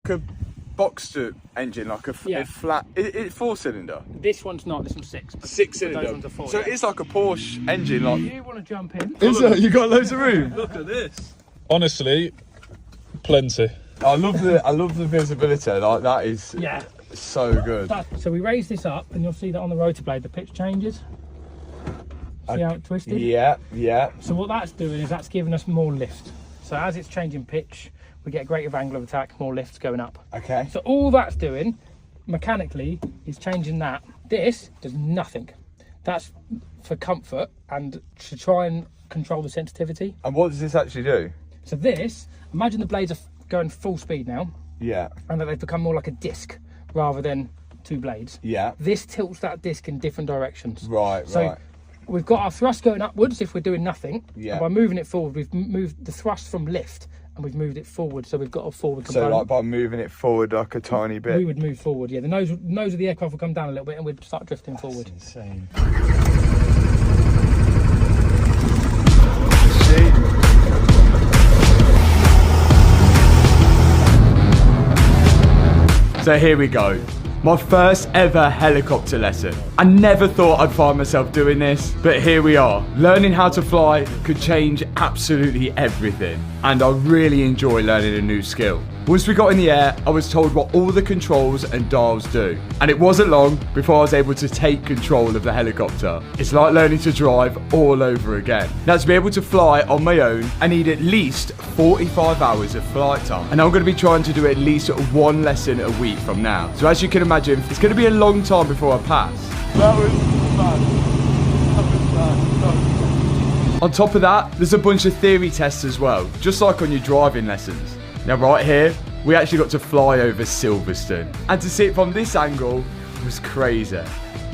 like a Boxster engine, like a flat. It's 4-cylinder. This one's not. This one's 6. But 6-cylinder. Those ones are 4. So it's like a Porsche engine. Like you want to jump in? is it? You got loads of room. Look at this. Honestly, plenty. I love the visibility. Like that is so good. So we raise this up, and you'll see that on the rotor blade, the pitch changes. See how it twisted? Yeah. So what that's doing is that's giving us more lift. So as it's changing pitch, we get a greater angle of attack, more lifts going up. Okay. So all that's doing, mechanically, is changing that. This does nothing. That's for comfort and to try and control the sensitivity. And what does this actually do? So this, imagine the blades are going full speed now, Yeah. and that they've become more like a disc rather than 2 blades. Yeah. This tilts that disc in different directions. Right. So we've got our thrust going upwards if we're doing nothing. Yeah. And by moving it forward, we've moved the thrust from lift and we've moved it forward. So we've got a forward component. So like by moving it forward like a tiny bit. We would move forward, yeah. The nose of the aircraft would come down a little bit and we'd start drifting forward. Insane. So here we go. My first ever helicopter lesson. I never thought I'd find myself doing this, but here we are. Learning how to fly could change absolutely everything, and I really enjoy learning a new skill. Once we got in the air, I was told what all the controls and dials do, and it wasn't long before I was able to take control of the helicopter. It's like learning to drive all over again. Now, to be able to fly on my own, I need at least 45 hours of flight time, and I'm going to be trying to do at least 1 lesson a week from now. So as you can imagine, it's going to be a long time before I pass. That was fun. On top of that, there's a bunch of theory tests as well, just like on your driving lessons. Now right here, we actually got to fly over Silverstone, and to see it from this angle was crazy.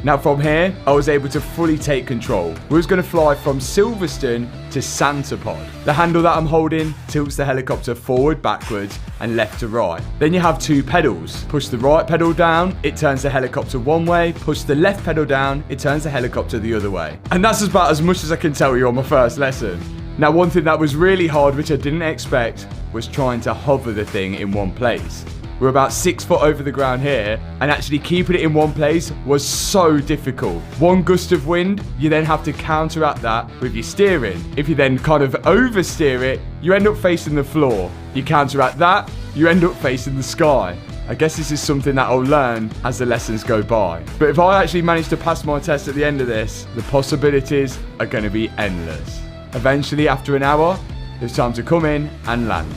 Now from here, I was able to fully take control. We was going to fly from Silverstone to Santapod. The handle that I'm holding tilts the helicopter forward, backwards, and left to right. Then you have 2 pedals. Push the right pedal down, it turns the helicopter one way. Push the left pedal down, it turns the helicopter the other way. And that's about as much as I can tell you on my first lesson. Now, one thing that was really hard, which I didn't expect, was trying to hover the thing in one place. We're about 6 foot over the ground here, and actually keeping it in one place was so difficult. One gust of wind, you then have to counteract that with your steering. If you then kind of oversteer it, you end up facing the floor. You counteract that, you end up facing the sky. I guess this is something that I'll learn as the lessons go by. But if I actually manage to pass my test at the end of this, the possibilities are going to be endless. Eventually, after an hour, it's time to come in and land.